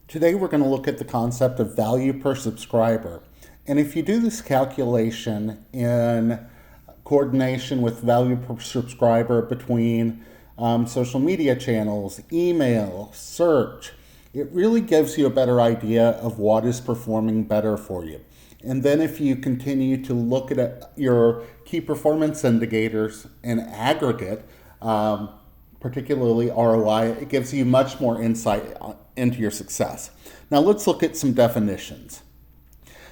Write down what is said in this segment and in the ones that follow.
Today we're going to look at the concept of value per subscriber. And if you do this calculation in coordination with value per subscriber between social media channels, email, search, it really gives you a better idea of what is performing better for you. And then if you continue to look at your key performance indicators in aggregate, particularly ROI, it gives you much more insight into your success. Now let's look at some definitions.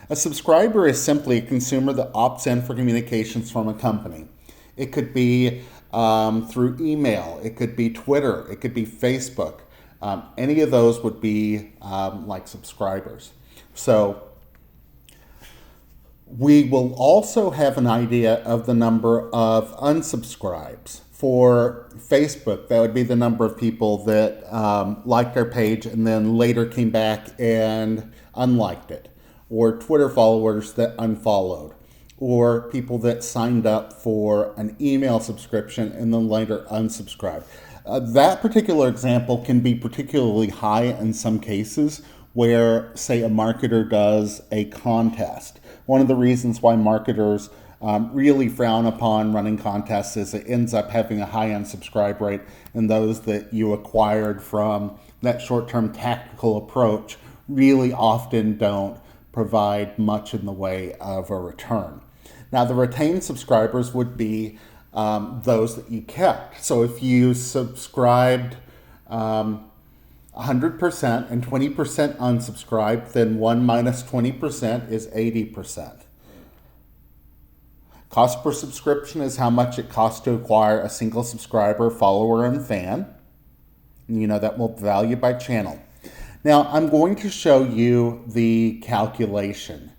A subscriber is simply a consumer that opts in for communications from a company. It could be through email, it could be Twitter, it could be Facebook. Any of those would be like subscribers. So we will also have an idea of the number of unsubscribes. For Facebook, that would be the number of people that liked our page and then later came back and unliked it. Or Twitter followers that unfollowed. Or people that signed up for an email subscription and then later unsubscribed. That particular example can be particularly high in some cases where, say, a marketer does a contest. One of the reasons why marketers really frown upon running contests is it ends up having a high unsubscribe rate, and those that you acquired from that short-term tactical approach really often don't provide much in the way of a return. Now, the retained subscribers would be those that you kept. So if you subscribed 100% and 20% unsubscribed, then 1 minus 20% is 80%. Cost per subscription is how much it costs to acquire a single subscriber, follower, and fan. You know that will value by channel. Now, I'm going to show you the calculation.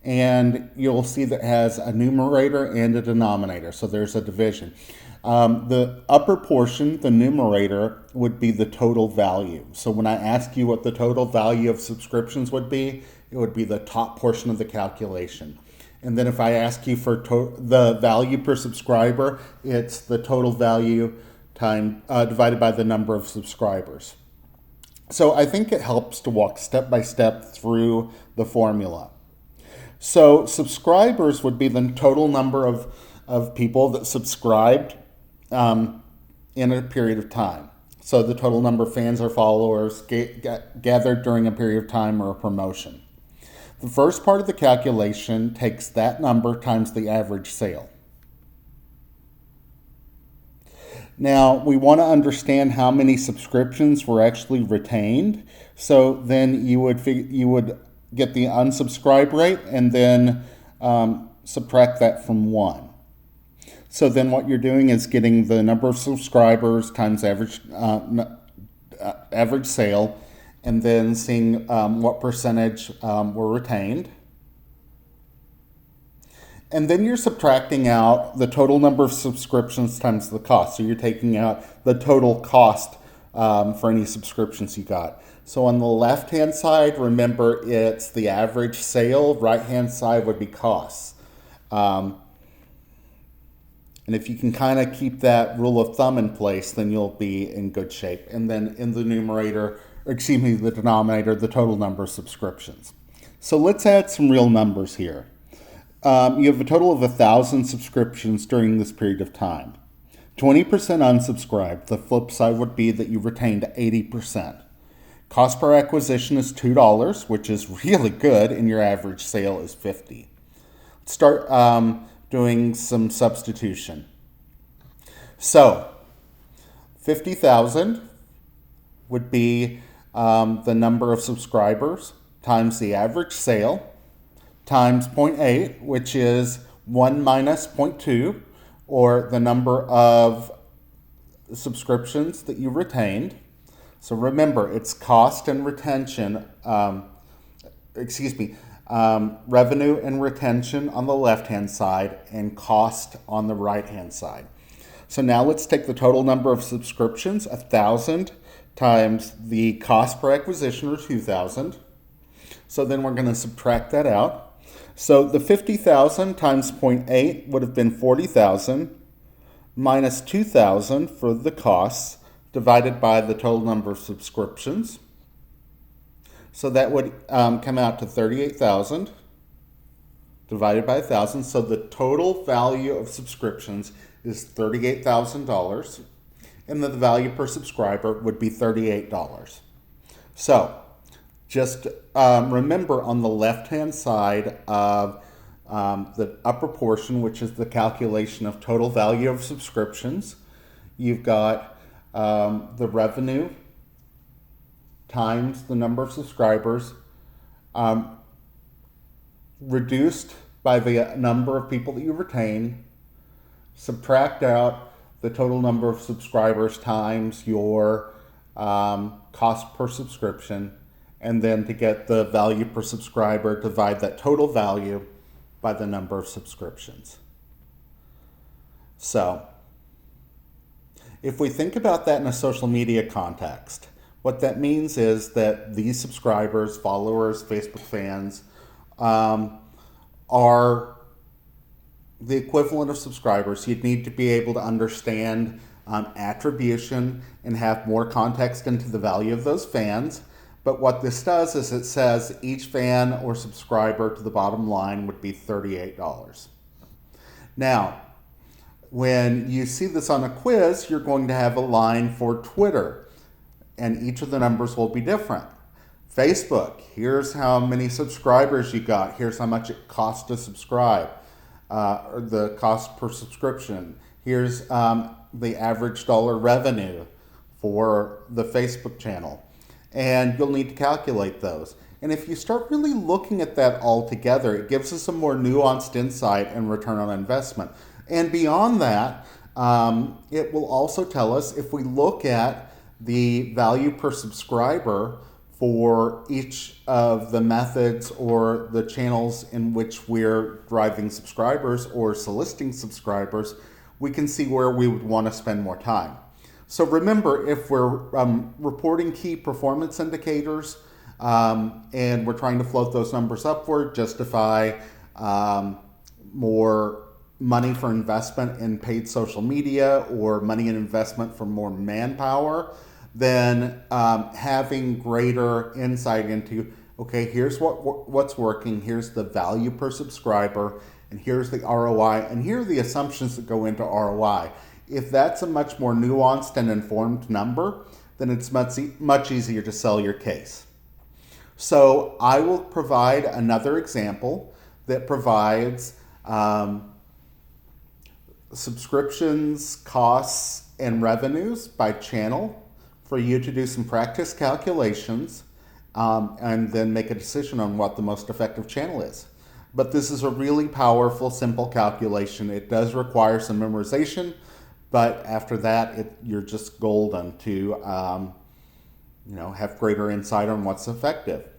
And you'll see that it has a numerator and a denominator. So there's a division. The upper portion, the numerator, would be the total value. So when I ask you what the total value of subscriptions would be, it would be the top portion of the calculation. And then if I ask you for the value per subscriber, it's the total value divided by the number of subscribers. So I think it helps to walk step by step through the formula. So subscribers would be the total number of people that subscribed in a period of time. So the total number of fans or followers gathered during a period of time or a promotion. The first part of the calculation takes that number times the average sale. Now, we want to understand how many subscriptions were actually retained. So then you would get the unsubscribe rate and then subtract that from 1. So then what you're doing is getting the number of subscribers times average sale, and then seeing what percentage were retained. And then you're subtracting out the total number of subscriptions times the cost. So you're taking out the total cost for any subscriptions you got. So on the left-hand side, remember it's the average sale. Right-hand side would be costs. And if you can kind of keep that rule of thumb in place, then you'll be in good shape. And then in the the denominator, the total number of subscriptions. So let's add some real numbers here. You have a total of 1,000 subscriptions during this period of time. 20% unsubscribed. The flip side would be that you retained 80%. Cost per acquisition is $2, which is really good, and your average sale is $50. Let's start doing some substitution. So, 50,000 would be the number of subscribers times the average sale times 0.8, which is 1 minus 0.2, or the number of subscriptions that you retained. So remember, it's cost and retention, revenue and retention on the left-hand side and cost on the right-hand side. So now let's take the total number of subscriptions, 1,000 times the cost per acquisition, or 2,000. So then we're going to subtract that out. So the 50,000 times 0.8 would have been 40,000 minus 2,000 for the costs divided by the total number of subscriptions. So that would come out to 38,000 divided by 1,000. So the total value of subscriptions is $38,000, and the value per subscriber would be $38. So just remember on the left-hand side of the upper portion, which is the calculation of total value of subscriptions, you've got the revenue times the number of subscribers reduced by the number of people that you retain, subtract out the total number of subscribers times your cost per subscription, and then to get the value per subscriber, divide that total value by the number of subscriptions. So, if we think about that in a social media context, what that means is that these subscribers, followers, Facebook fans, are the equivalent of subscribers. You'd need to be able to understand attribution and have more context into the value of those fans. But what this does is it says each fan or subscriber to the bottom line would be $38. Now, when you see this on a quiz, you're going to have a line for Twitter, and each of the numbers will be different. Facebook, here's how many subscribers you got. Here's how much it costs to subscribe, or the cost per subscription. Here's the average dollar revenue for the Facebook channel. And you'll need to calculate those. And if you start really looking at that all together, it gives us a more nuanced insight and return on investment. And beyond that, it will also tell us if we look at the value per subscriber for each of the methods or the channels in which we're driving subscribers or soliciting subscribers, we can see where we would want to spend more time. So remember, if we're reporting key performance indicators and we're trying to float those numbers upward, justify more money for investment in paid social media or money in investment for more manpower, then having greater insight into, okay, here's what's working, here's the value per subscriber, and here's the ROI, and here are the assumptions that go into ROI. If that's a much more nuanced and informed number, then it's much easier to sell your case. So I will provide another example that provides subscriptions, costs, and revenues by channel for you to do some practice calculations and then make a decision on what the most effective channel is. But this is a really powerful, simple calculation. It does require some memorization, but after that, you're just golden to have greater insight on what's effective.